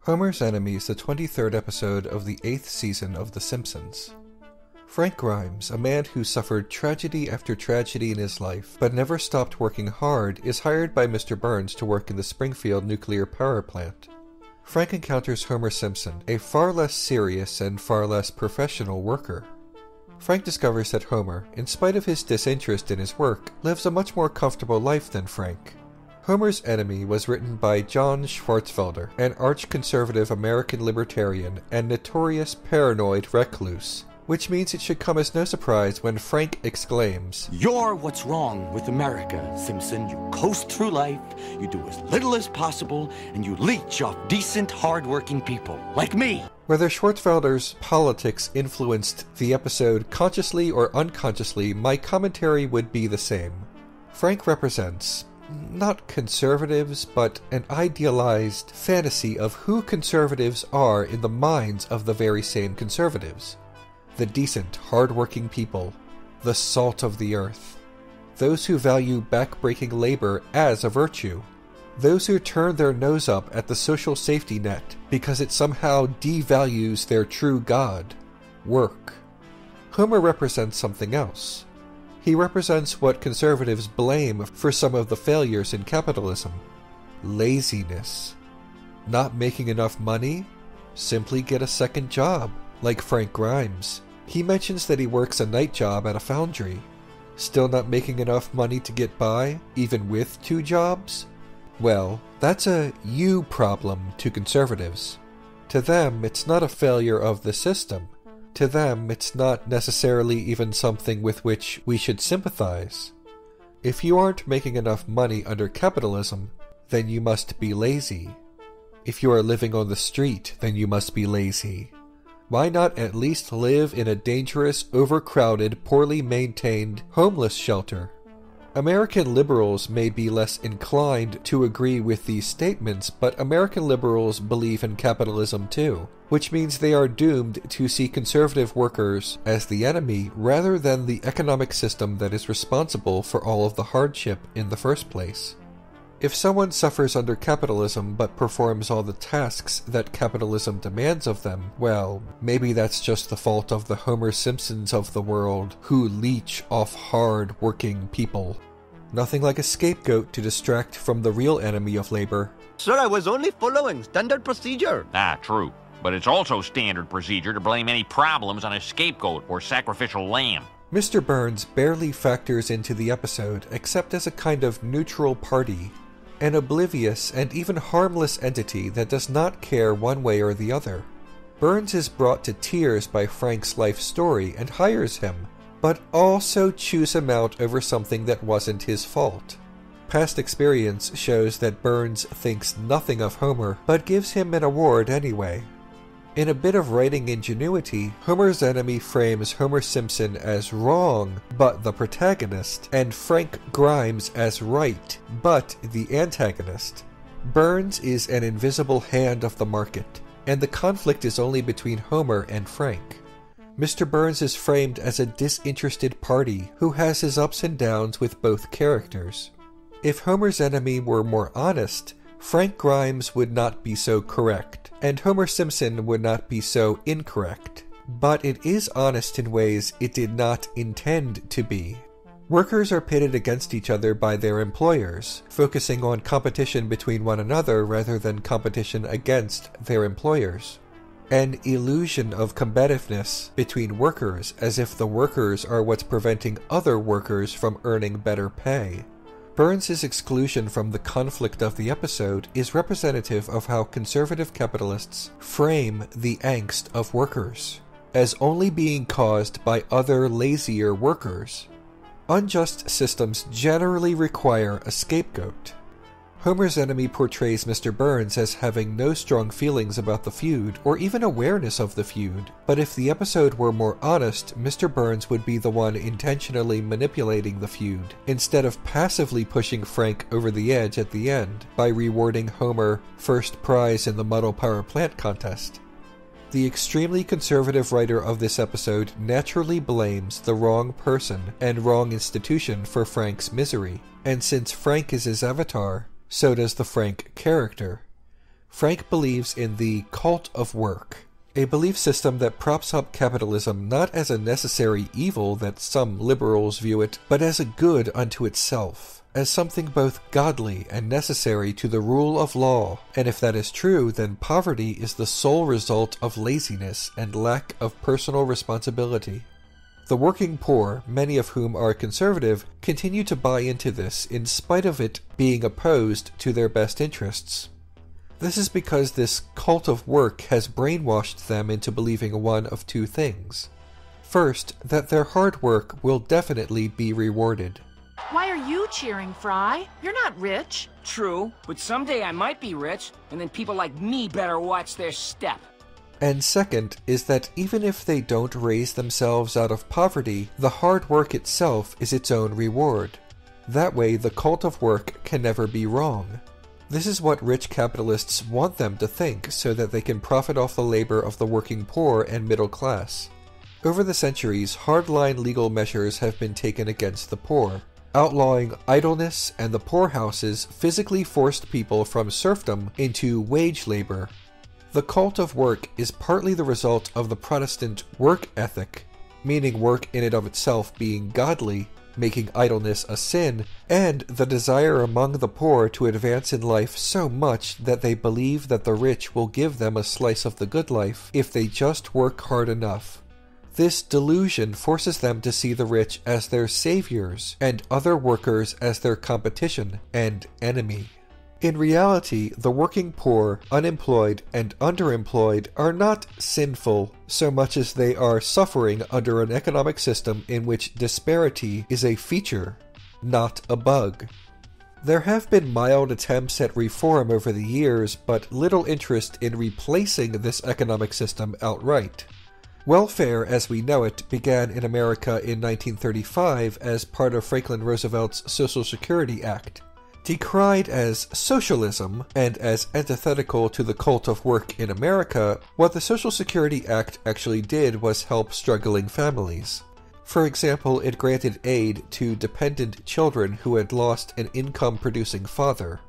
Homer's Enemy is the 23rd episode of the 8th season of The Simpsons. Frank Grimes, a man who suffered tragedy after tragedy in his life, but never stopped working hard, is hired by Mr. Burns to work in the Springfield nuclear power plant. Frank encounters Homer Simpson, a far less serious and far less professional worker. Frank discovers that Homer, in spite of his disinterest in his work, lives a much more comfortable life than Frank. Homer's Enemy was written by John Swartzwelder, an arch-conservative American libertarian and notorious paranoid recluse, which means it should come as no surprise when Frank exclaims, "You're what's wrong with America, Simpson. You coast through life, you do as little as possible, and you leech off decent, hard-working people, like me." Whether Swartzwelder's politics influenced the episode consciously or unconsciously, my commentary would be the same. Frank represents not conservatives, but an idealized fantasy of who conservatives are in the minds of the very same conservatives. The decent, hard-working people, the salt of the earth, those who value back-breaking labor as a virtue, those who turn their nose up at the social safety net because it somehow devalues their true god, work. Homer represents something else. He represents what conservatives blame for some of the failures in capitalism. Laziness. Not making enough money? Simply get a second job, like Frank Grimes. He mentions that he works a night job at a foundry. Still not making enough money to get by, even with 2 jobs? Well, that's a you problem to conservatives. To them, it's not a failure of the system. To them, it's not necessarily even something with which we should sympathize. If you aren't making enough money under capitalism, then you must be lazy. If you are living on the street, then you must be lazy. Why not at least live in a dangerous, overcrowded, poorly maintained, homeless shelter? American liberals may be less inclined to agree with these statements, but American liberals believe in capitalism too, which means they are doomed to see conservative workers as the enemy rather than the economic system that is responsible for all of the hardship in the first place. If someone suffers under capitalism but performs all the tasks that capitalism demands of them, well, maybe that's just the fault of the Homer Simpsons of the world who leech off hard-working people. Nothing like a scapegoat to distract from the real enemy of labor. Sir, I was only following standard procedure. Ah, true. But it's also standard procedure to blame any problems on a scapegoat or sacrificial lamb. Mr. Burns barely factors into the episode except as a kind of neutral party, an oblivious and even harmless entity that does not care one way or the other. Burns is brought to tears by Frank's life story and hires him, but also chews him out over something that wasn't his fault. Past experience shows that Burns thinks nothing of Homer, but gives him an award anyway. In a bit of writing ingenuity, Homer's Enemy frames Homer Simpson as wrong, but the protagonist, and Frank Grimes as right, but the antagonist. Burns is an invisible hand of the market, and the conflict is only between Homer and Frank. Mr. Burns is framed as a disinterested party who has his ups and downs with both characters. If Homer's Enemy were more honest, Frank Grimes would not be so correct, and Homer Simpson would not be so incorrect. But it is honest in ways it did not intend to be. Workers are pitted against each other by their employers, focusing on competition between one another rather than competition against their employers. An illusion of combativeness between workers, as if the workers are what's preventing other workers from earning better pay. Burns' exclusion from the conflict of the episode is representative of how conservative capitalists frame the angst of workers, as only being caused by other lazier workers. Unjust systems generally require a scapegoat. Homer's Enemy portrays Mr. Burns as having no strong feelings about the feud, or even awareness of the feud, but if the episode were more honest, Mr. Burns would be the one intentionally manipulating the feud, instead of passively pushing Frank over the edge at the end by rewarding Homer first prize in the Model Power Plant contest. The extremely conservative writer of this episode naturally blames the wrong person and wrong institution for Frank's misery, and since Frank is his avatar, so does the Frank character. Frank believes in the cult of work, a belief system that props up capitalism not as a necessary evil that some liberals view it, but as a good unto itself, as something both godly and necessary to the rule of law, and if that is true, then poverty is the sole result of laziness and lack of personal responsibility. The working poor, many of whom are conservative, continue to buy into this in spite of it being opposed to their best interests. This is because this cult of work has brainwashed them into believing one of two things. First, that their hard work will definitely be rewarded. Why are you cheering, Fry? You're not rich. True, but someday I might be rich, and then people like me better watch their step. And second is that even if they don't raise themselves out of poverty, the hard work itself is its own reward. That way, the cult of work can never be wrong. This is what rich capitalists want them to think so that they can profit off the labor of the working poor and middle class. Over the centuries, hardline legal measures have been taken against the poor. Outlawing idleness and the poorhouses physically forced people from serfdom into wage labor. The cult of work is partly the result of the Protestant work ethic, meaning work in and of itself being godly, making idleness a sin, and the desire among the poor to advance in life so much that they believe that the rich will give them a slice of the good life if they just work hard enough. This delusion forces them to see the rich as their saviors and other workers as their competition and enemy. In reality, the working poor, unemployed, and underemployed are not sinful so much as they are suffering under an economic system in which disparity is a feature, not a bug. There have been mild attempts at reform over the years, but little interest in replacing this economic system outright. Welfare as we know it began in America in 1935 as part of Franklin Roosevelt's Social Security Act. Decried as socialism and as antithetical to the cult of work in America, what the Social Security Act actually did was help struggling families. For example, it granted aid to dependent children who had lost an income-producing father.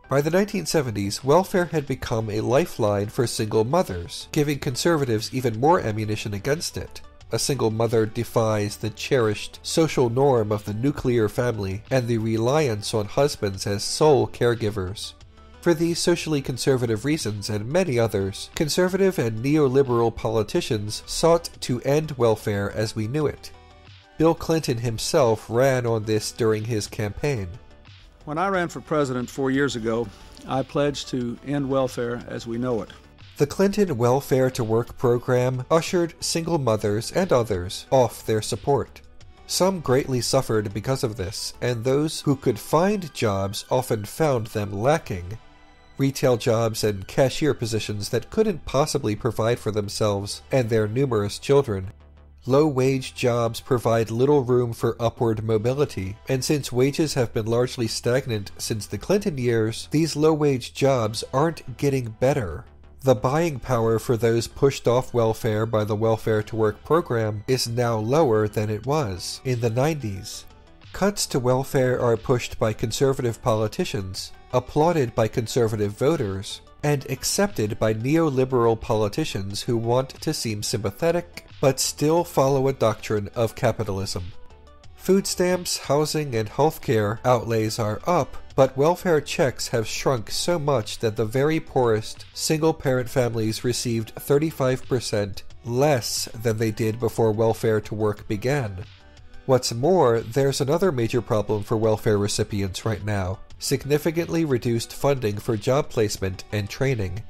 By the 1970s, welfare had become a lifeline for single mothers, giving conservatives even more ammunition against it. A single mother defies the cherished social norm of the nuclear family and the reliance on husbands as sole caregivers. For these socially conservative reasons and many others, conservative and neoliberal politicians sought to end welfare as we knew it. Bill Clinton himself ran on this during his campaign. When I ran for president 4 years ago, I pledged to end welfare as we know it. The Clinton Welfare to Work program ushered single mothers and others off their support. Some greatly suffered because of this, and those who could find jobs often found them lacking. Retail jobs and cashier positions that couldn't possibly provide for themselves and their numerous children. Low-wage jobs provide little room for upward mobility, and since wages have been largely stagnant since the Clinton years, these low-wage jobs aren't getting better. The buying power for those pushed off welfare by the Welfare to Work program is now lower than it was in the 90s. Cuts to welfare are pushed by conservative politicians, applauded by conservative voters, and accepted by neoliberal politicians who want to seem sympathetic but still follow a doctrine of capitalism. Food stamps, housing, and healthcare outlays are up, but welfare checks have shrunk so much that the very poorest single-parent families received 35% less than they did before Welfare to Work began. What's more, there's another major problem for welfare recipients right now: significantly reduced funding for job placement and training.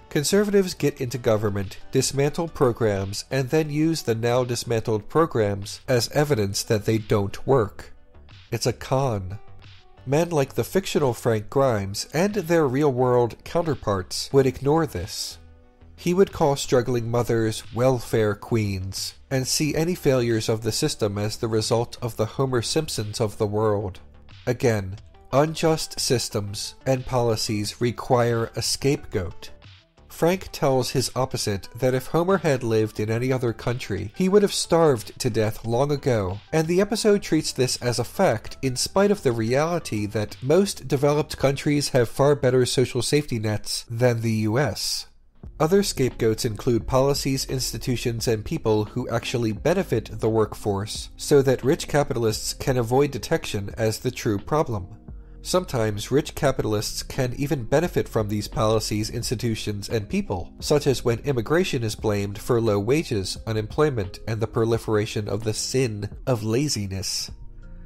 Conservatives get into government, dismantle programs, and then use the now dismantled programs as evidence that they don't work. It's a con. Men like the fictional Frank Grimes and their real-world counterparts would ignore this. He would call struggling mothers welfare queens, and see any failures of the system as the result of the Homer Simpsons of the world. Again, unjust systems and policies require a scapegoat. Frank tells his opposite that if Homer had lived in any other country, he would have starved to death long ago, and the episode treats this as a fact in spite of the reality that most developed countries have far better social safety nets than the US. Other scapegoats include policies, institutions, and people who actually benefit the workforce, so that rich capitalists can avoid detection as the true problem. Sometimes rich capitalists can even benefit from these policies, institutions, and people, such as when immigration is blamed for low wages, unemployment, and the proliferation of the sin of laziness.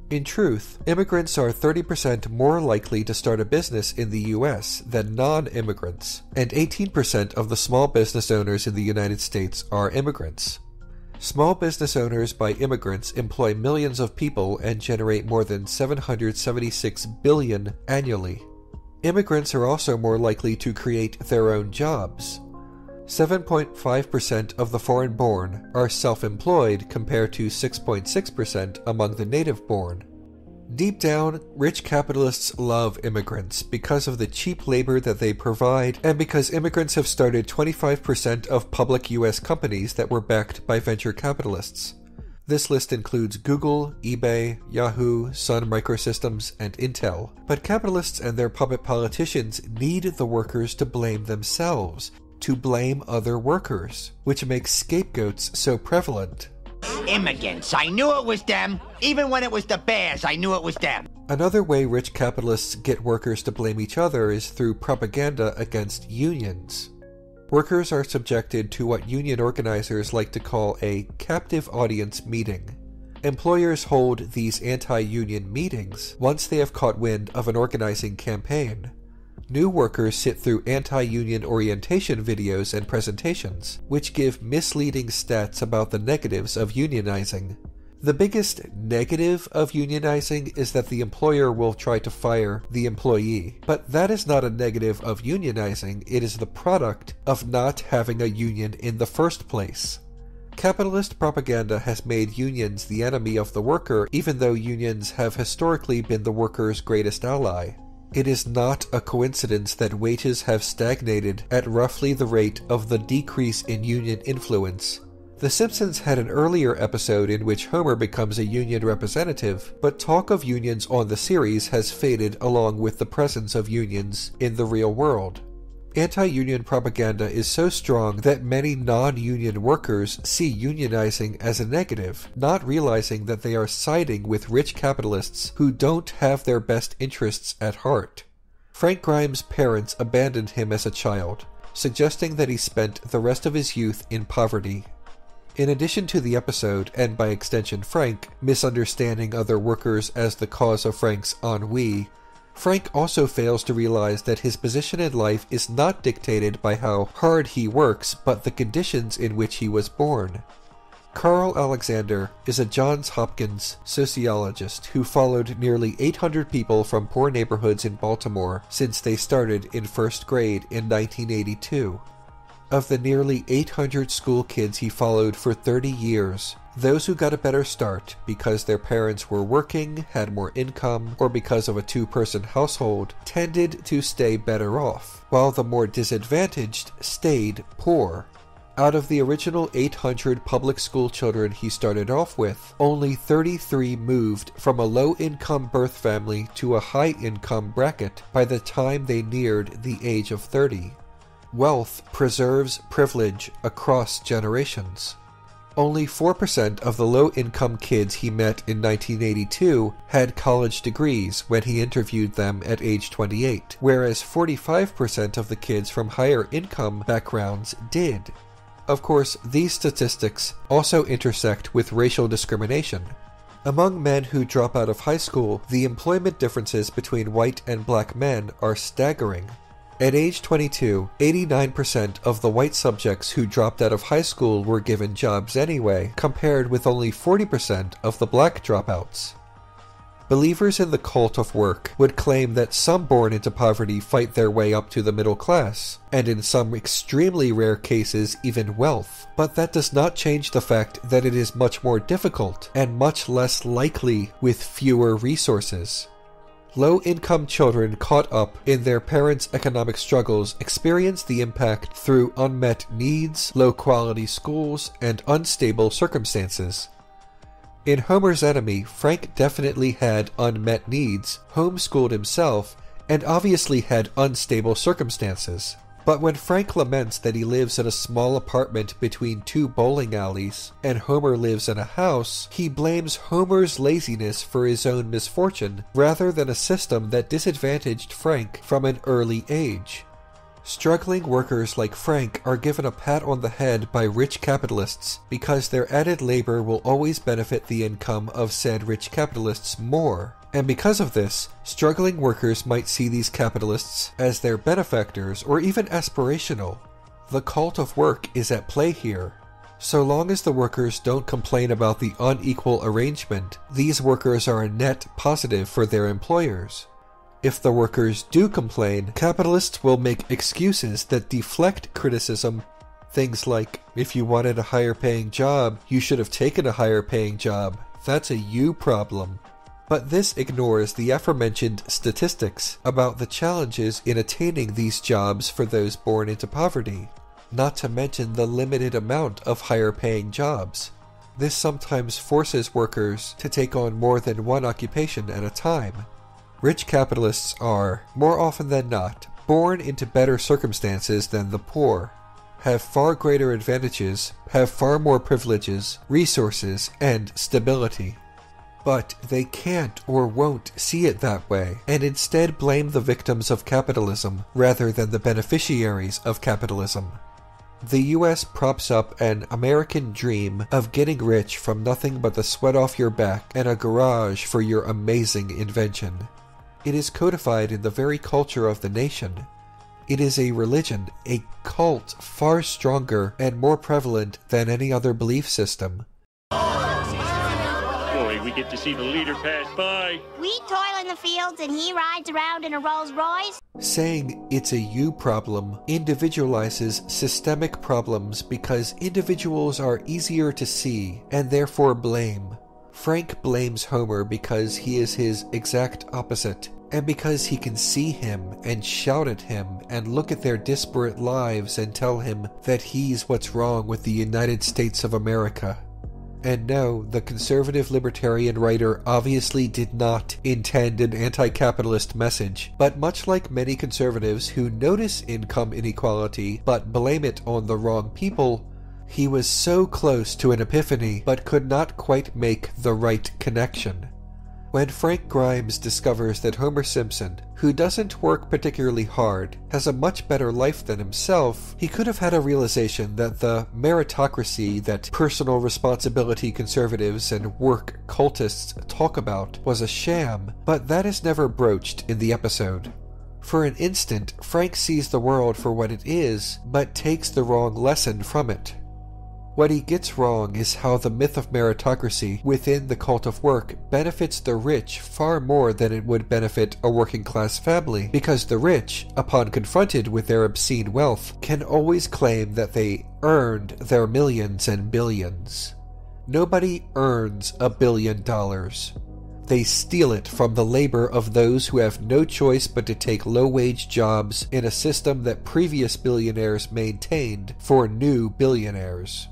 In truth, immigrants are 30% more likely to start a business in the US than non-immigrants, and 18% of the small business owners in the United States are immigrants. Small business owners by immigrants employ millions of people and generate more than $776 billion annually. Immigrants are also more likely to create their own jobs. 7.5% of the foreign-born are self-employed compared to 6.6% among the native-born. Deep down, rich capitalists love immigrants because of the cheap labor that they provide and because immigrants have started 25% of public US companies that were backed by venture capitalists. This list includes Google, eBay, Yahoo, Sun Microsystems, and Intel. But capitalists and their puppet politicians need the workers to blame themselves, to blame other workers, which makes scapegoats so prevalent. Immigrants, I knew it was them. Even when it was the bears, I knew it was them. Another way rich capitalists get workers to blame each other is through propaganda against unions. Workers are subjected to what union organizers like to call a captive audience meeting. Employers hold these anti-union meetings once they have caught wind of an organizing campaign. New workers sit through anti-union orientation videos and presentations, which give misleading stats about the negatives of unionizing. The biggest negative of unionizing is that the employer will try to fire the employee, but that is not a negative of unionizing, it is the product of not having a union in the first place. Capitalist propaganda has made unions the enemy of the worker, even though unions have historically been the worker's greatest ally. It is not a coincidence that wages have stagnated at roughly the rate of the decrease in union influence. The Simpsons had an earlier episode in which Homer becomes a union representative, but talk of unions on the series has faded along with the presence of unions in the real world. Anti-union propaganda is so strong that many non-union workers see unionizing as a negative, not realizing that they are siding with rich capitalists who don't have their best interests at heart. Frank Grimes' parents abandoned him as a child, suggesting that he spent the rest of his youth in poverty. In addition to the episode, and by extension Frank, misunderstanding other workers as the cause of Frank's ennui, Frank also fails to realize that his position in life is not dictated by how hard he works, but the conditions in which he was born. Carl Alexander is a Johns Hopkins sociologist who followed nearly 800 people from poor neighborhoods in Baltimore since they started in first grade in 1982. Of the nearly 800 school kids he followed for 30 years, those who got a better start because their parents were working, had more income, or because of a two-person household tended to stay better off, while the more disadvantaged stayed poor. Out of the original 800 public school children he started off with, only 33 moved from a low-income birth family to a high-income bracket by the time they neared the age of 30. Wealth preserves privilege across generations. Only 4% of the low-income kids he met in 1982 had college degrees when he interviewed them at age 28, whereas 45% of the kids from higher income backgrounds did. Of course, these statistics also intersect with racial discrimination. Among men who drop out of high school, the employment differences between white and black men are staggering. At age 22, 89% of the white subjects who dropped out of high school were given jobs anyway, compared with only 40% of the black dropouts. Believers in the cult of work would claim that some born into poverty fight their way up to the middle class, and in some extremely rare cases even wealth, but that does not change the fact that it is much more difficult and much less likely with fewer resources. Low-income children caught up in their parents' economic struggles experience the impact through unmet needs, low-quality schools, and unstable circumstances. In Homer's Enemy, Frank definitely had unmet needs, homeschooled himself, and obviously had unstable circumstances. But when Frank laments that he lives in a small apartment between two bowling alleys, and Homer lives in a house, he blames Homer's laziness for his own misfortune, rather than a system that disadvantaged Frank from an early age. Struggling workers like Frank are given a pat on the head by rich capitalists because their added labor will always benefit the income of said rich capitalists more. And because of this, struggling workers might see these capitalists as their benefactors or even aspirational. The cult of work is at play here. So long as the workers don't complain about the unequal arrangement, these workers are a net positive for their employers. If the workers do complain, capitalists will make excuses that deflect criticism. Things like, if you wanted a higher paying job, you should have taken a higher paying job. That's a you problem. But this ignores the aforementioned statistics about the challenges in attaining these jobs for those born into poverty, not to mention the limited amount of higher-paying jobs. This sometimes forces workers to take on more than one occupation at a time. Rich capitalists are, more often than not, born into better circumstances than the poor, have far greater advantages, have far more privileges, resources, and stability. But they can't or won't see it that way, and instead blame the victims of capitalism rather than the beneficiaries of capitalism. The US props up an American dream of getting rich from nothing but the sweat off your back and a garage for your amazing invention. It is codified in the very culture of the nation. It is a religion, a cult far stronger and more prevalent than any other belief system. We get to see the leader pass by. We toil in the fields and he rides around in a Rolls Royce. Saying it's a you problem individualizes systemic problems because individuals are easier to see and therefore blame. Frank blames Homer because he is his exact opposite, and because he can see him and shout at him and look at their disparate lives and tell him that he's what's wrong with the United States of America. And no, the conservative libertarian writer obviously did not intend an anti-capitalist message, but much like many conservatives who notice income inequality but blame it on the wrong people, he was so close to an epiphany but could not quite make the right connection. When Frank Grimes discovers that Homer Simpson, who doesn't work particularly hard, has a much better life than himself, he could have had a realization that the meritocracy that personal responsibility conservatives and work cultists talk about was a sham, but that is never broached in the episode. For an instant, Frank sees the world for what it is, but takes the wrong lesson from it. What he gets wrong is how the myth of meritocracy within the cult of work benefits the rich far more than it would benefit a working-class family, because the rich, upon confronted with their obscene wealth, can always claim that they earned their millions and billions. Nobody earns $1 billion. They steal it from the labor of those who have no choice but to take low-wage jobs in a system that previous billionaires maintained for new billionaires.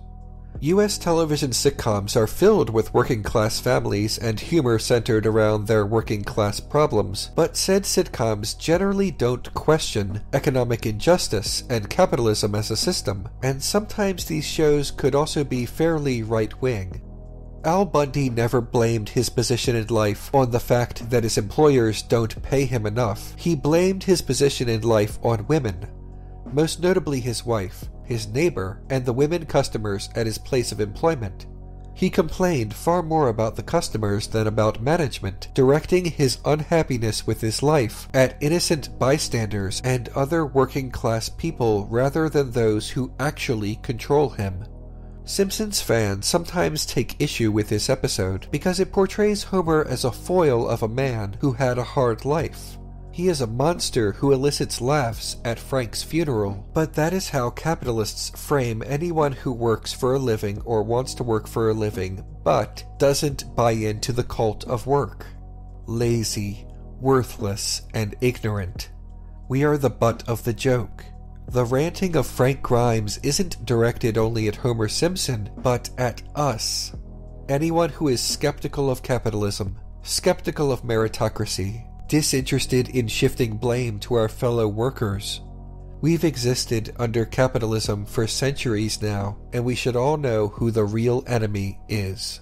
U.S. television sitcoms are filled with working-class families and humor centered around their working-class problems, but said sitcoms generally don't question economic injustice and capitalism as a system, and sometimes these shows could also be fairly right-wing. Al Bundy never blamed his position in life on the fact that his employers don't pay him enough. He blamed his position in life on women, most notably his wife, his neighbor, and the women customers at his place of employment. He complained far more about the customers than about management, directing his unhappiness with his life at innocent bystanders and other working-class people rather than those who actually control him. Simpsons fans sometimes take issue with this episode because it portrays Homer as a foil of a man who had a hard life. He is a monster who elicits laughs at Frank's funeral, but that is how capitalists frame anyone who works for a living or wants to work for a living, but doesn't buy into the cult of work. Lazy, worthless, and ignorant. We are the butt of the joke. The ranting of Frank Grimes isn't directed only at Homer Simpson, but at us. Anyone who is skeptical of capitalism, skeptical of meritocracy, disinterested in shifting blame to our fellow workers. We've existed under capitalism for centuries now, and we should all know who the real enemy is.